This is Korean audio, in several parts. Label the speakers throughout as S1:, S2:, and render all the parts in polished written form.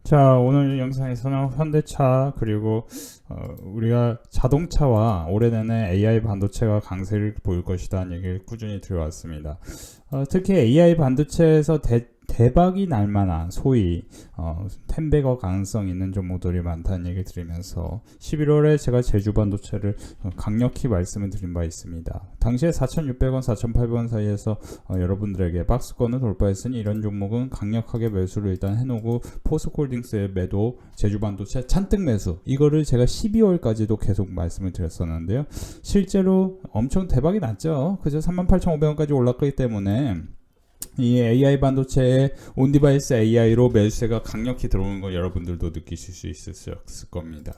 S1: 자, 오늘 영상에서는 현대차 그리고 우리가 자동차와 올해 내내 AI 반도체가 강세를 보일 것이라는 얘기를 꾸준히 들어왔습니다. 특히 AI 반도체에서 대박이 날 만한 소위 10배거 가능성 있는 종목들이 많다는 얘기를 드리면서 11월에 제가 제주 반도체를 강력히 말씀을 드린 바 있습니다. 당시에 4,600원, 4,800원 사이에서 여러분들에게 박스권을 돌파했으니 이런 종목은 강력하게 매수를 일단 해놓고 포스코홀딩스의 매도, 제주 반도체 잔뜩 매수, 이거를 제가 12월까지도 계속 말씀을 드렸었는데요. 실제로 엄청 대박이 났죠. 그죠? 38,500원까지 올랐기 때문에 이 AI 반도체의 온디바이스 AI로 매수세가 강력히 들어오는 걸 여러분들도 느끼실 수 있었을 겁니다.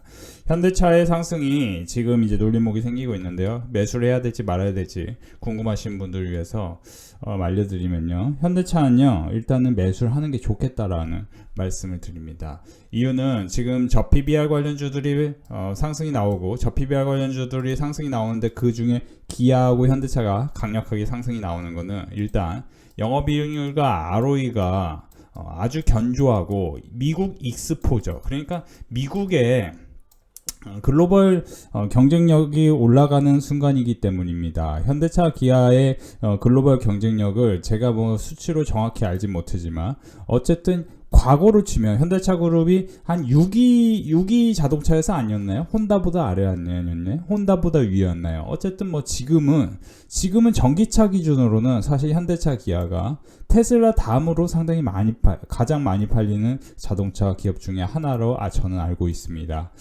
S1: 현대차의 상승이 지금 이제 놀림목이 생기고 있는데요. 매수를 해야 될지 말아야 될지 궁금하신 분들을 위해서 알려드리면요. 현대차는요, 일단은 매수를 하는 게 좋겠다라는 말씀을 드립니다. 이유는 지금 저PBR 관련주들이 상승이 나오고, 저PBR 관련주들이 상승이 나오는데 그 중에 기아하고 현대차가 강력하게 상승이 나오는 거는 일단 영업이익률과 ROE가 아주 견조하고 미국 익스포저, 그러니까 미국의 글로벌 경쟁력이 올라가는 순간이기 때문입니다. 현대차 기아의 글로벌 경쟁력을 제가 뭐 수치로 정확히 알진 못하지만 어쨌든 과거로 치면 현대차 그룹이 한 6위 자동차에서 아니었나요? 혼다보다 아래 아니었나요? 혼다보다 위였나요? 어쨌든 뭐 지금은 전기차 기준으로는 사실 현대차 기아가 테슬라 다음으로 상당히 가장 많이 팔리는 자동차 기업 중에 하나로 저는 알고 있습니다.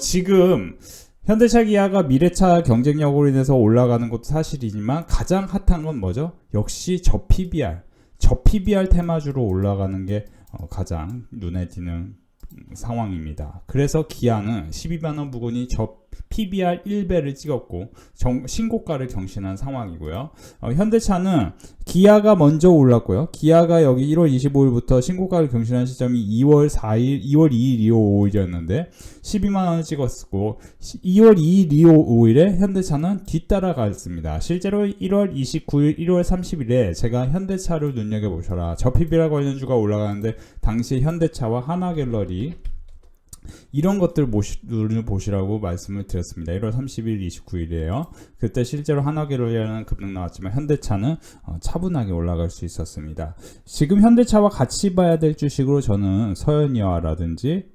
S1: 지금 현대차 기아가 미래차 경쟁력으로 인해서 올라가는 것도 사실이지만 가장 핫한 건 뭐죠? 역시 저PBR 테마주로 올라가는 게 가장 눈에 띄는 상황입니다. 그래서 기아는 12만원 부근이 PBR 1배를 찍었고 신고가를 경신한 상황이고요. 현대차는 기아가 먼저 올랐고요. 기아가 여기 1월 25일부터 신고가를 경신한 시점이 2월 4일, 2월 2일, 2월 5일이었는데 12만원을 찍었고 2월 2일, 2월 5일에 현대차는 뒤따라갔습니다. 실제로 1월 29일, 1월 30일에 제가 현대차를 눈여겨보셔라, 저PBR 관련주가 올라가는데 당시 현대차와 하나갤러리 이런 것들 보시라고 말씀을 드렸습니다. 1월 30일, 29일이에요. 그때 실제로 하나갤러리라는 급등 나왔지만 현대차는 차분하게 올라갈 수 있었습니다. 지금 현대차와 같이 봐야 될 주식으로 저는 서현이와라든지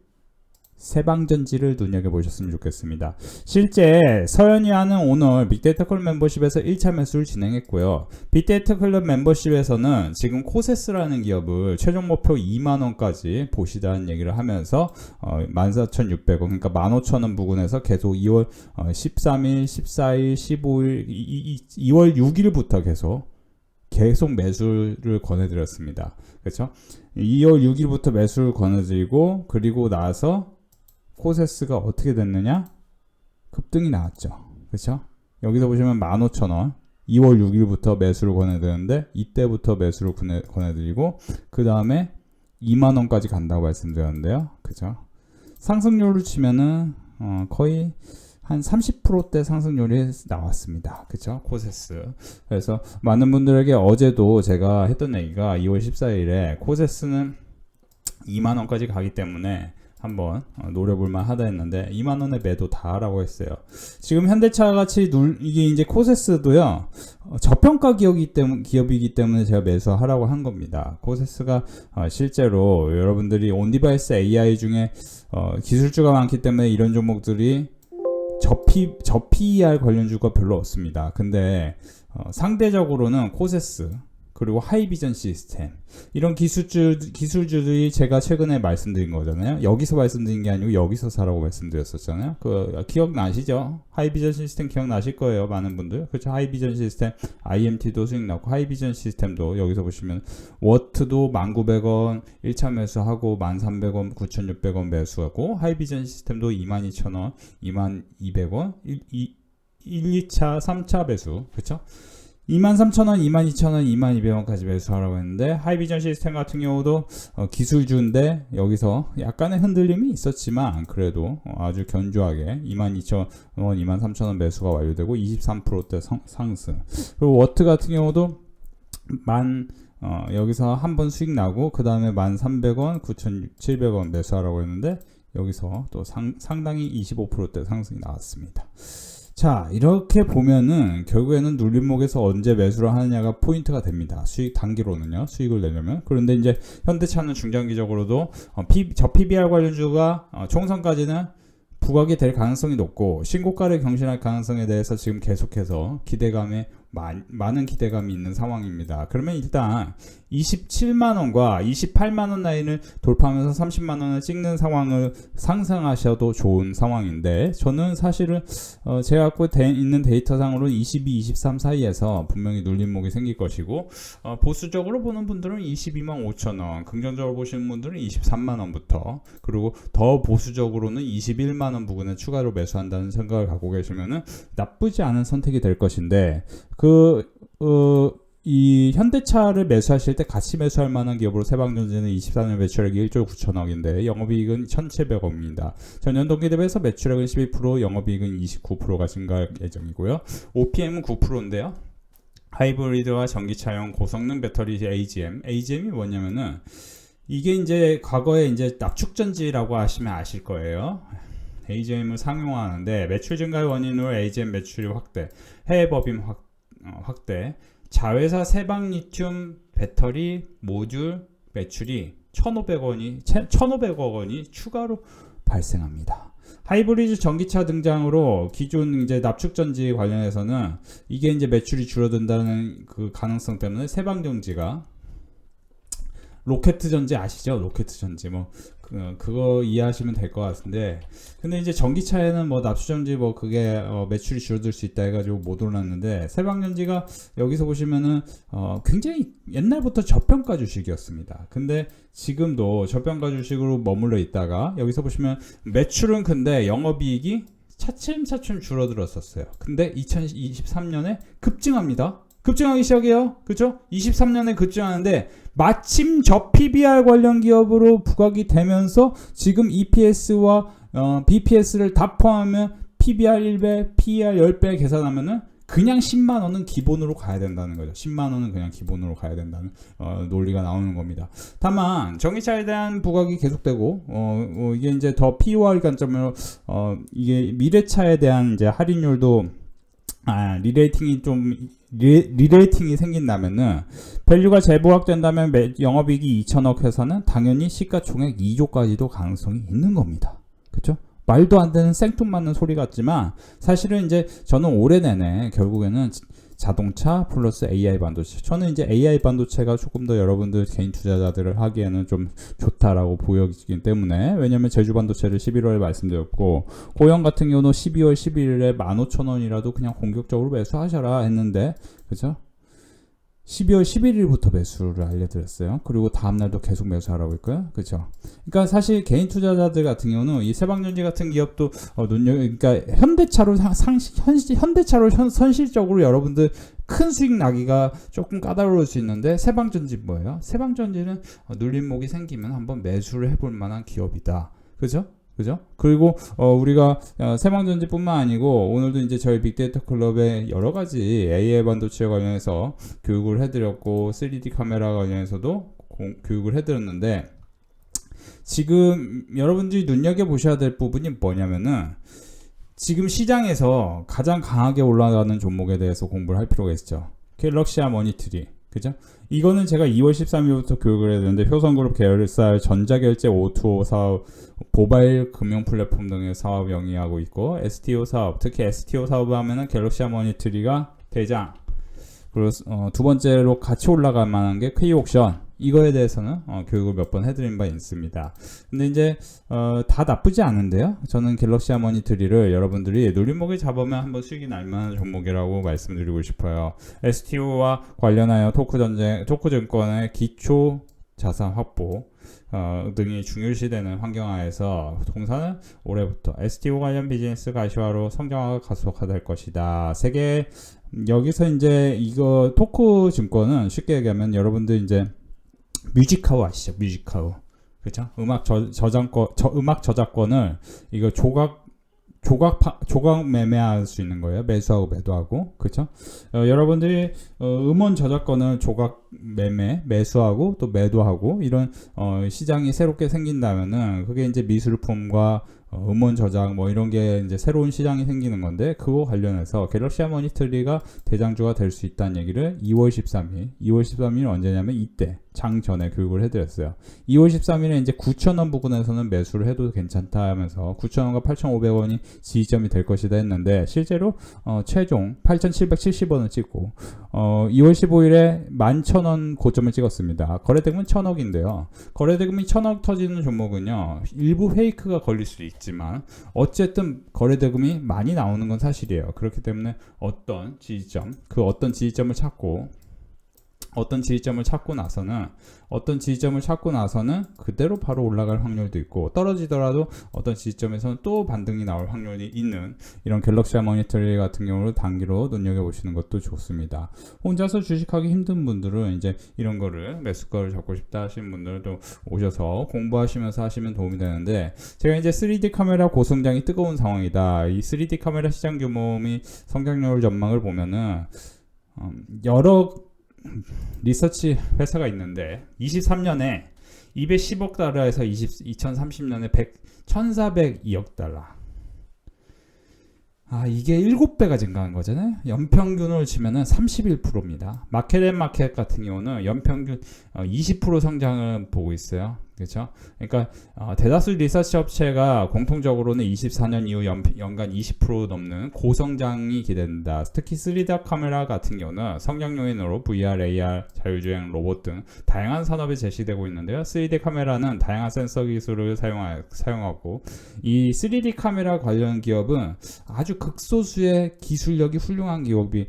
S1: 세방전지를 눈여겨보셨으면 좋겠습니다. 실제 서현이와는 오늘 빅데이터 클럽 멤버십에서 1차 매수를 진행했고요. 빅데이터 클럽 멤버십에서는 지금 코세스라는 기업을 최종 목표 2만원까지 보시다는 얘기를 하면서 14,600원, 그러니까 15,000원 부근에서 계속 2월 13일, 14일, 15일, 2월 6일부터 계속 매수를 권해드렸습니다. 그렇죠? 2월 6일부터 매수를 권해드리고, 그리고 나서 코세스가 어떻게 됐느냐? 급등이 나왔죠. 그렇죠? 여기서 보시면 15,000원, 2월 6일부터 매수를 권해드렸는데 이때부터 매수를 권해드리고 그 다음에 2만원까지 간다고 말씀드렸는데요. 그죠? 상승률을 치면은 거의 한 30%대 상승률이 나왔습니다. 그쵸? 코세스. 그래서 많은 분들에게 어제도 제가 했던 얘기가 2월 14일에 코세스는 2만원까지 가기 때문에 한번 노려볼만 하다 했는데 2만원의 매도다 라고 했어요. 지금 현대차 같이 이게 이제 코세스도요, 저평가 기업이기 때문에 제가 매수하라고 한 겁니다. 코세스가 실제로 여러분들이 온디바이스 AI 중에 기술주가 많기 때문에 이런 종목들이 저PER 관련주가 별로 없습니다. 근데 상대적으로는 코세스 그리고 하이비전 시스템 이런 기술주들이 제가 최근에 말씀드린 거잖아요. 여기서 말씀드린 게 아니고 여기서 사라고 말씀드렸었잖아요. 기억나시죠? 하이비전 시스템 기억나실 거예요. 많은 분들. 그렇죠? 하이비전 시스템 IMT도 수익 났고 하이비전 시스템도 여기서 보시면 워트도 1,900원 1차 매수하고 1,300원 9,600원 매수하고 하이비전 시스템도 22,000원 22,200원 1, 2차 3차 매수. 그렇죠? 23,000원, 22,000원, 22,000원까지 매수하라고 했는데 하이비전 시스템 같은 경우도 기술주인데 여기서 약간의 흔들림이 있었지만 그래도 아주 견조하게 22,000원, 23,000원 매수가 완료되고 23%대 상승. 그리고 워트 같은 경우도 여기서 한 번 수익 나고 그 다음에 1,300원, 9,700원 매수하라고 했는데 여기서 또 상당히 25%대 상승이 나왔습니다. 자, 이렇게 보면은 결국에는 눌림목에서 언제 매수를 하느냐가 포인트가 됩니다. 수익 단기로는요, 수익을 내려면. 그런데 이제 현대차는 중장기적으로도 저 PBR 관련주가 총선까지는 부각이 될 가능성이 높고 신고가를 경신할 가능성에 대해서 지금 계속해서 많은 기대감이 있는 상황입니다. 그러면 일단 27만원과 28만원 라인을 돌파하면서 30만원을 찍는 상황을 상상하셔도 좋은 상황인데 저는 사실은 제가 갖고 있는 데이터상으로는 22, 23 사이에서 분명히 눌림목이 생길 것이고 보수적으로 보는 분들은 22만 5천원, 긍정적으로 보시는 분들은 23만원부터, 그리고 더 보수적으로는 21만원 부근에 추가로 매수한다는 생각을 갖고 계시면은 나쁘지 않은 선택이 될 것인데 이 현대차를 매수하실 때 같이 매수할 만한 기업으로 세방전지는 24년 매출액이 1조 9천억인데 영업이익은 1,700억입니다. 전년 동기 대비해서 매출액은 12%, 영업이익은 29%가 증가할 예정이고요. OPM은 9%인데요. 하이브리드와 전기차용 고성능 배터리 AGM이 뭐냐면은 이게 이제 과거에 이제 납축전지라고 하시면 아실 거예요. AGM을 상용화하는데 매출 증가의 원인으로 AGM 매출이 확대, 해외 법인 확대, 자회사 세방 리튬 배터리 모듈 매출이 1,500억 원이 추가로 발생합니다. 하이브리드 전기차 등장으로 기존 이제 납축전지 관련해서는 이게 이제 매출이 줄어든다는 그 가능성 때문에 세방전지가 로켓전지 아시죠? 로켓전지 그거 이해하시면 될 것 같은데, 근데 이제 전기차에는 뭐 납축전지 그게 매출이 줄어들 수 있다 해가지고 못 올랐는데 세방전지가 여기서 보시면은 굉장히 옛날부터 저평가 주식이었습니다. 근데 지금도 저평가 주식으로 머물러 있다가 여기서 보시면 매출은 근데 영업이익이 차츰 줄어들었었어요. 근데 2023년에 급증합니다. 급증하기 시작해요. 그렇죠? 23년에 급증하는데 마침 저 PBR 관련 기업으로 부각이 되면서 지금 EPS와 BPS를 다 포함하면 PBR 1배, PER 10배 계산하면은 그냥 10만원은 기본으로 가야 된다는 거죠. 10만원은 그냥 기본으로 가야 된다는 논리가 나오는 겁니다. 다만 전기차에 대한 부각이 계속되고 이게 이제 더 POR 관점으로 이게 미래차에 대한 이제 할인율도 리레이팅이 생긴다면은 밸류가 재부각된다면 영업이익이 2천억 회사는 당연히 시가총액 2조까지도 가능성이 있는 겁니다. 그렇죠? 말도 안 되는 생뚱맞는 소리 같지만 사실은 이제 저는 올해 내내 결국에는 자동차 플러스 AI 반도체, 저는 이제 AI 반도체가 조금 더 여러분들 개인 투자자들을 하기에는 좀 좋다라고 보여지기 때문에, 왜냐면 제주 반도체를 11월에 말씀드렸고 고영 같은 경우는 12월 11일에 15,000원이라도 그냥 공격적으로 매수하셔라 했는데, 그죠? 12월 11일부터 매수를 알려드렸어요. 그리고 다음날도 계속 매수하라고 했고요. 그죠? 그러니까 사실 개인 투자자들 같은 경우는 이 세방전지 같은 기업도 그러니까 현대차로 현실적으로 여러분들 큰 수익 나기가 조금 까다로울 수 있는데, 세방전지 뭐예요? 세방전지는 눌림목이 생기면 한번 매수를 해볼 만한 기업이다. 그죠? 그리고 우리가 세방전지뿐만 아니고 오늘도 이제 저희 빅데이터 클럽에 여러 가지 AI 반도체 관련해서 교육을 해드렸고 3D 카메라 관련해서도 교육을 해드렸는데, 지금 여러분들이 눈여겨보셔야 될 부분이 뭐냐면은 지금 시장에서 가장 강하게 올라가는 종목에 대해서 공부를 할 필요가 있죠. 갤럭시아 머니트리, 그죠? 이거는 제가 2월 13일부터 교육을 했는데 효성그룹 계열사의 전자결제 O2O 사업, 모바일 금융 플랫폼 등의 사업 영위하고 있고, STO 사업, 특히 STO 사업을 하면은 갤럭시아 머니트리가 대장, 그리고 두 번째로 같이 올라갈 만한 게 K옥션, 이거에 대해서는 교육을 몇 번 해드린 바 있습니다. 근데 이제 다 나쁘지 않은데요, 저는 갤럭시아 머니트리를 여러분들이 눌림목을 잡으면 한번 수익이 날 만한 종목이라고 말씀드리고 싶어요. STO와 관련하여 토크증권의 기초 자산 확보 등이 중요시되는 환경하에서 동사는 올해부터 STO 관련 비즈니스 가시화로 성장화가 가속화될 것이다. 세계 여기서 이제 이거 토크증권은 쉽게 얘기하면 여러분들 이제 뮤직하우 아시죠? 뮤직하우, 그렇죠? 음악 저작권을 이거 조각 매매할 수 있는 거예요. 매수하고 매도하고, 그렇죠? 여러분들이 음원 저작권을 조각 매수하고 또 매도하고 이런 시장이 새롭게 생긴다면은 그게 이제 미술품과 음원 저작 뭐 이런 게 이제 새로운 시장이 생기는 건데 그거 관련해서 갤럭시 모니터리가 대장주가 될 수 있다는 얘기를 2월 13일 언제냐면 이때 장 전에 교육을 해드렸어요. 2월 13일에 이제 9,000원 부근에서는 매수를 해도 괜찮다 하면서 9,000원과 8,500원이 지지점이 될 것이다 했는데 실제로 최종 8,770원을 찍고 2월 15일에 11,000원 고점을 찍었습니다. 거래대금은 1,000억인데요. 거래대금이 1,000억 터지는 종목은요. 일부 페이크가 걸릴 수 있지만 어쨌든 거래대금이 많이 나오는 건 사실이에요. 그렇기 때문에 어떤 지지점을 찾고 나서는 그대로 바로 올라갈 확률도 있고 떨어지더라도 어떤 지지점에서는 또 반등이 나올 확률이 있는 이런 갤럭시 모니터리 같은 경우를 단기로 눈여겨보시는 것도 좋습니다. 혼자서 주식하기 힘든 분들은 이제 이런 거를 매수가를 잡고 싶다 하시는 분들도 오셔서 공부하시면서 하시면 도움이 되는데 제가 이제 3D 카메라 고성장이 뜨거운 상황이다. 이 3D 카메라 시장 규모 및 성장률 전망을 보면은 여러 리서치 회사가 있는데 23년에 210억 달러에서 2030년에 1402억 달러. 이게 7배가 증가한 거잖아요. 연평균을 치면은 31%입니다. 마켓앤마켓 같은 경우는 연평균 20% 성장을 보고 있어요. 그렇죠? 그러니까 대다수 리서치 업체가 공통적으로는 24년 이후 연간 20% 넘는 고성장이 기대된다. 특히 3D 카메라 같은 경우는 성장 요인으로 VR, AR, 자율주행, 로봇 등 다양한 산업에 제시되고 있는데요. 3D 카메라는 다양한 센서 기술을 사용하고 이 3D 카메라 관련 기업은 아주 극소수의 기술력이 훌륭한 기업이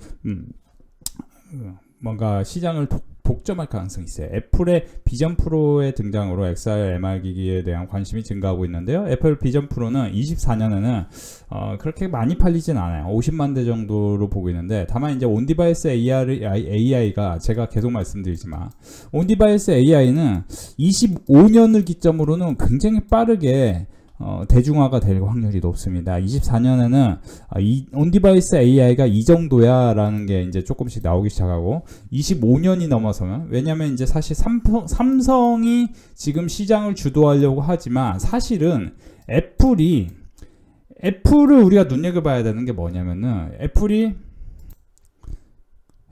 S1: 뭔가 시장을 독점할 가능성이 있어요. 애플의 비전 프로의 등장으로 XR, MR 기기에 대한 관심이 증가하고 있는데요. 애플 비전 프로는 24년에는 그렇게 많이 팔리진 않아요. 50만 대 정도로 보고 있는데 다만 이제 온디바이스 AI가 제가 계속 말씀드리지만 온디바이스 AI는 25년을 기점으로는 굉장히 빠르게 대중화가 될 확률이 높습니다. 24년에는 온디바이스 AI가 이 정도야 라는 게 이제 조금씩 나오기 시작하고 25년이 넘어서면 왜냐면 이제 사실 삼성이 지금 시장을 주도하려고 하지만 사실은 애플을 우리가 눈여겨봐야 되는 게 뭐냐면은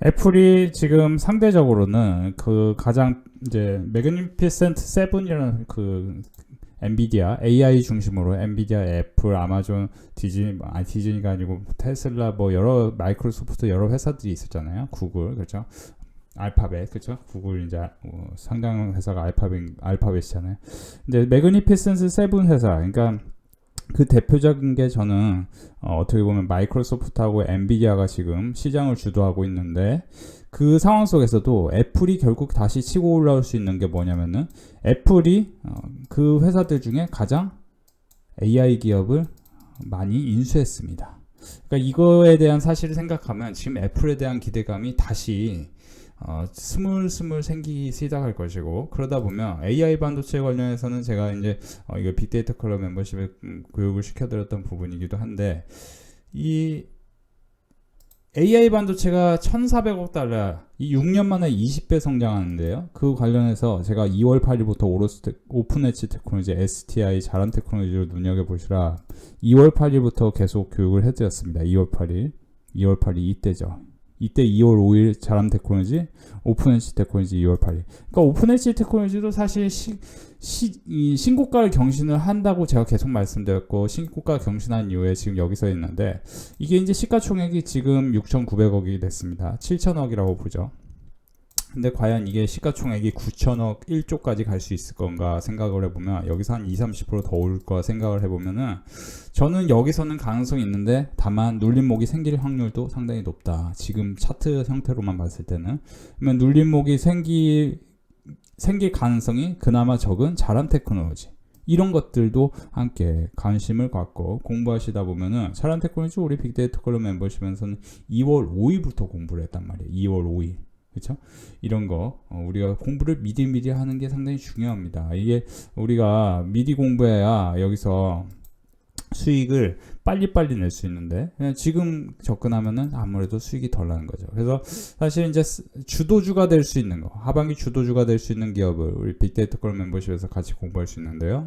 S1: 애플이 지금 상대적으로는 그 가장 이제 매그니피센트 7이라는 그 엔비디아 AI 중심으로 엔비디아, 애플, 아마존, 디즈니가 아니고 테슬라 뭐 여러 마이크로소프트 여러 회사들이 있었잖아요. 구글 그렇죠. 알파벳 그렇죠. 구글 이제 상당 회사가 알파벳이잖아요. 이제 매그니피센스 7 회사 그러니까 그 대표적인 게 저는 어떻게 보면 마이크로소프트하고 엔비디아가 지금 시장을 주도하고 있는데 그 상황 속에서도 애플이 결국 다시 치고 올라올 수 있는 게 뭐냐면은 애플이 그 회사들 중에 가장 AI 기업을 많이 인수했습니다. 그러니까 이거에 대한 사실을 생각하면 지금 애플에 대한 기대감이 다시 스물스물 생기기 시작할 것이고 그러다 보면 AI 반도체 관련해서는 제가 이제 이거 빅데이터 클럽 멤버십에 교육을 시켜드렸던 부분이기도 한데 이 AI 반도체가 1,400억 달러, 이 6년 만에 20배 성장하는데요. 그 관련해서 제가 2월 8일부터 오픈 엣지 테크놀로지, STI, 자람 테크놀로지를 눈여겨보시라 2월 8일부터 계속 교육을 해드렸습니다. 2월 8일 이때죠. 이때 2월 5일 자람 테크놀로지, 오픈 엣지 테크놀로지 2월 8일. 그러니까 오픈 엣지 테크놀로지도 사실 이 신고가를 경신을 한다고 제가 계속 말씀드렸고 신고가 경신한 이후에 지금 여기서 있는데 이게 이제 시가총액이 지금 6,900억이 됐습니다. 7,000억이라고 보죠. 근데 과연 이게 시가총액이 9,000억 1조까지 갈 수 있을 건가 생각을 해보면 여기서 한 20-30% 더 올 거라 생각을 해보면은 저는 여기서는 가능성이 있는데 다만 눌림목이 생길 확률도 상당히 높다. 지금 차트 형태로만 봤을 때는 그러면 눌림목이 생길 가능성이 그나마 적은 자람 테크놀로지 이런 것들도 함께 관심을 갖고 공부하시다 보면은 자람 테크놀로지 우리 빅데이터 클럽 멤버십에서는 2월 5일부터 공부를 했단 말이에요. 2월 5일 그렇죠? 이런 거 우리가 공부를 미리 하는 게 상당히 중요합니다. 이게 우리가 미리 공부해야 여기서 수익을 빨리빨리 낼 수 있는데 그냥 지금 접근하면은 아무래도 수익이 덜 나는 거죠. 그래서 사실 이제 주도주가 될 수 있는 거, 하반기 주도주가 될 수 있는 기업을 우리 빅데이터 걸 멤버십에서 같이 공부할 수 있는데요.